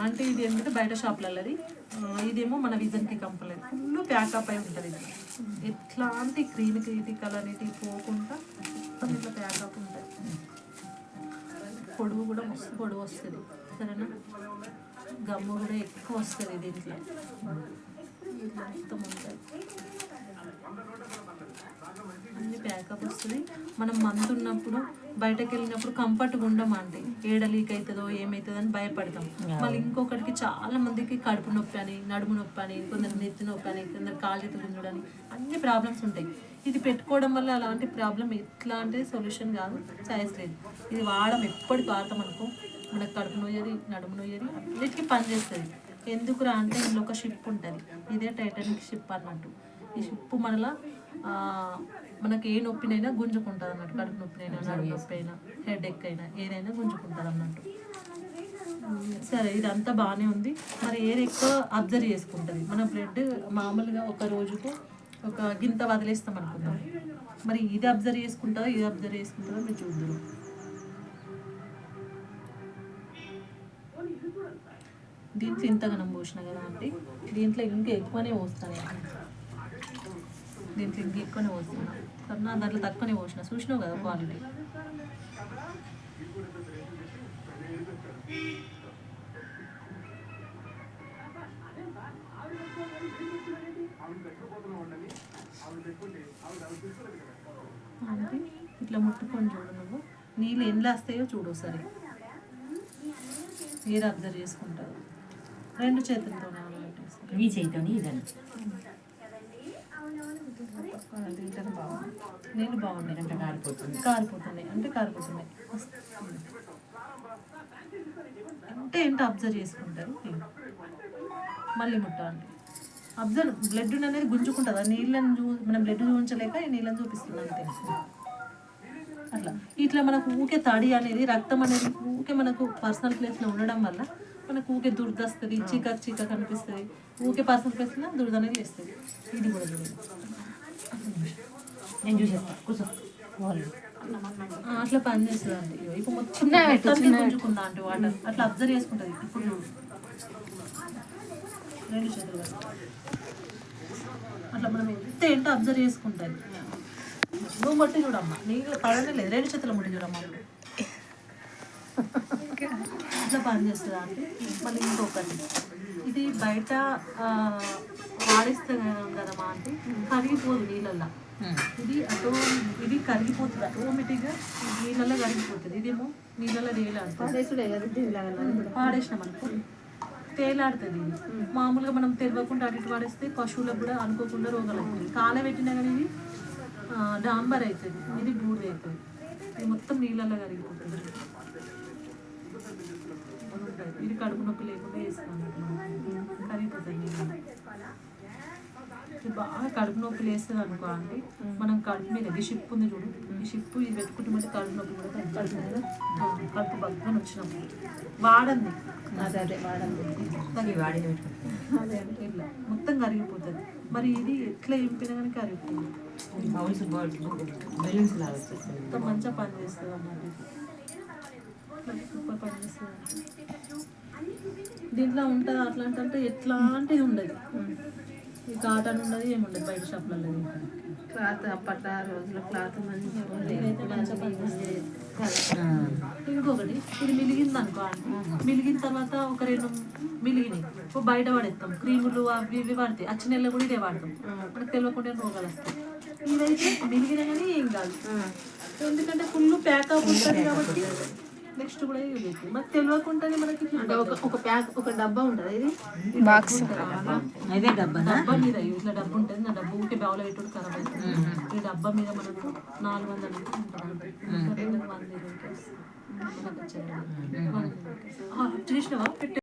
అంటే ఇది ఏంటంటే బయట షాప్లది, ఇదేమో మన విజన్కి కంపెనీ ఫుల్ ప్యాకప్ అయి ఉంటుంది. ఇది ఎట్లాంటి క్రీమికి అనేది పోకుండా ఇట్లా ప్యాకప్ ఉంటుంది. పొడుగు కూడా మస్తు పొడుగు వస్తుంది, సరేనా. గమ్ము కూడా ఎక్కువ వస్తుంది దీంట్లో, మొత్తం ఉంటుంది, అన్ని ప్యాకప్ వస్తుంది. మనం మంత్ ఉన్నప్పుడు బయటకు వెళ్ళినప్పుడు కంఫర్ట్గా ఉండమండి, ఏడ లీక్ అవుతుందో ఏమవుతుందో అని భయపడతాం. మళ్ళీ ఇంకొకటికి చాలా మందికి కడుపు నొప్పి అని, నడుము నొప్పి అని, కొందరు నెత్తి నొప్పి అని, కొందరు కాళ్ళు చేతులు గుంజడని, అన్ని ప్రాబ్లమ్స్ ఉంటాయి. ఇది పెట్టుకోవడం వల్ల అలాంటి ప్రాబ్లం ఎట్లాంటి సొల్యూషన్ కాదు, ఛాయిస్ లేదు. ఇది ఎప్పటికి వాడతాం అనుకో, మనకు కడుపు నొయ్యది, నడుము నొయ్యది, అన్నిటికీ పనిచేస్తుంది. ఎందుకురా అంటే ఇందులో ఒక షిప్ ఉంటుంది, ఇదే టైటానిక్ షిప్ అన్నట్టు. ఈ షిప్ మనకి ఏ నొప్పినైనా గుంజుకుంటుంది అన్నట్టు, కడుపు నొప్పినైనా, నడుము నొప్పి అయినా, హెడ్ ఎక్ అయినా, ఏదైనా గుంజుకుంటుంది అన్నట్టు. సరే, ఇదంతా బాగానే ఉంది. మరి ఏది ఎక్కువ అబ్జర్వ్ చేసుకుంటుంది, మన బ్లడ్ మామూలుగా ఒక రోజుకు ఒక గింత వదిలేస్తాం అనుకుందాం. మరి ఇది అబ్జర్వ్ చేసుకుంటుందో ఇది అబ్జర్వ్ చేసుకుంటుందో మీరు చూద్దరు. దీంట్లో ఇంతగానం పోసిన కదా అంటే దీంట్లో ఇంకా ఎక్కువనే పోస్తాను, దీంట్లో ఇంకా ఎక్కువనే పోస్తున్నా. కన్నా దాంట్లో తక్కువనే పోసిన, చూసినావు కదా క్వాలిటీ. ఇట్లా ముట్టుకొని చూడు, నువ్వు నీళ్ళు ఎన్ని వస్తాయో చూడు సరే, ఏది అబ్జర్వ్ చేసుకుంటారు. రెండు చేతులతోనే ఈ చేతితోని ఇదని నీళ్ళు బాగున్నాయి అంటే కారిపోతున్నాయి అంటే ఏంటో అబ్జర్వ్ చేసుకుంటారు. మళ్ళీ ముట్టాలి, అబ్జర్వ్ బ్లడ్ అనేది గుంజుకుంటుంది. నీళ్ళని మనం బ్లడ్ చూపించలేక నీళ్ళని చూపిస్తుంది అంతే. అట్లా ఇట్లా మనకు ఊకే తడి అనేది, రక్తం అనేది ఊకే మనకు పర్సనల్ ప్లేస్లో ఉండడం వల్ల మనకు ఊకే దురద వస్తుంది, చీకకు అనిపిస్తుంది. ఊకే పర్సనల్ ప్లేస్లో దురద అనేది వేస్తుంది. ఇది కూడా నేను చూసేస్తాను, కూర్చో. అట్లా పని చేస్తుంది అండి. ఇప్పుడు మొత్తం గుంజుకుందా అంటే వాటర్ అట్లా అబ్జర్వ్ చేసుకుంటుంది. ఇప్పుడు రెండు చేతులు అట్లా మనం ఎంత ఏంటో అబ్జర్వ్ చేసుకుంటుంది. నువ్వు మట్టి చూడమ్మా, నీళ్ళు పడనే లేదు, రెండు చేతుల ముట్టి చూడమ్మా. ఇట్లా పని చేస్తుందా అంటే. మళ్ళీ ఇంకొకటి, ఇది బయట వాడిస్తే కదమ్మా అంటే కరిగిపోదు నీళ్ళల్లో. ఇది కరిగిపోతుంది ఆటోమేటిక్గా, నీళ్ళల్లో కరిగిపోతుంది. ఇదేమో నీళ్ళల్లో తేలాడుతుంది, పాడేసినాం అనుకో తేలాడుతుంది. ఇది మామూలుగా మనం తెలియకుండా అటు ఇటు వాడేస్తే పశువులకు కూడా అనుకోకుండా రోగాలు అవుతుంది. కాలబెట్టినా కానీ ఇది డాంబర్ అవుతుంది, ఇది బూడిద అవుతుంది. ఇది మొత్తం నీళ్ళల్లో కరిగిపోతుంది. ఇది కడుపు నొప్పి లేకుండా వేసుకోండి, కరిగిపోతుంది నీళ్ళు. ఇది బాగా కడుపు నొప్పి లేస్తుంది అనుకో అండి, మనం కడుపు మీద ఈ షిప్ ఉంది చూడు, ఈ షిప్ ఇది పెట్టుకుంటే మళ్ళీ కడుపు నొప్పి కూడా తగ్గుతుంది కదా. కడుపు బగ్గని వచ్చినప్పుడు వాడండి, అదే వాడండి, ఇట్లా మొత్తం కరిగిపోతుంది. మరి ఇది ఎట్లా ఎంపినా కానీ కరిగిపోతుంది, మొత్తం మంచిగా పనిచేస్తుంది అన్నమాట. సూపర్ పనిచేస్తుంది. దీంట్లో ఉంటుంది అట్లాంటి ఎట్లాంటిది ఉండదు, ఈ కాటన్ ఉండదు, ఏముండదు బయట షాప్లలో. క్లాత్ అప్పట్లో రోజుల క్లాత్ మంచిగా ఇంకొకటి, ఇది మిలిగింది అనుకో అండి, మిలిగిన తర్వాత ఒక రెండు మిలిగినాయి బయట పడేస్తాం. క్రీములు అవి ఇవి పడతాయి, అచ్చి నెలలో కూడా ఇదే వాడతాం, మనకు తెలియకుండా రోగాలు వస్తాయి. ఇదైతే మిలిగినా కానీ ఏం కాదు, ఎందుకంటే ఫుల్ ప్యాకప్ ఉంటుంది కాబట్టి నెక్స్ట్ కూడా యూజ్ అవుతుంది. మనకు తెలియకుండానే మనకి ఒక ప్యాక్ ఒక డబ్బా ఉంటుంది, ఇది బాక్స్ డబ్బా మీద ఇట్లా డబ్బా ఉంటుంది. నా డబ్బా ఊకే బావులో పెట్టుడు ఖరాబ్ అవుతుంది. ఈ డబ్బా మీద మనకు 400 ఉంటుంది, చూసినావా పెట్టే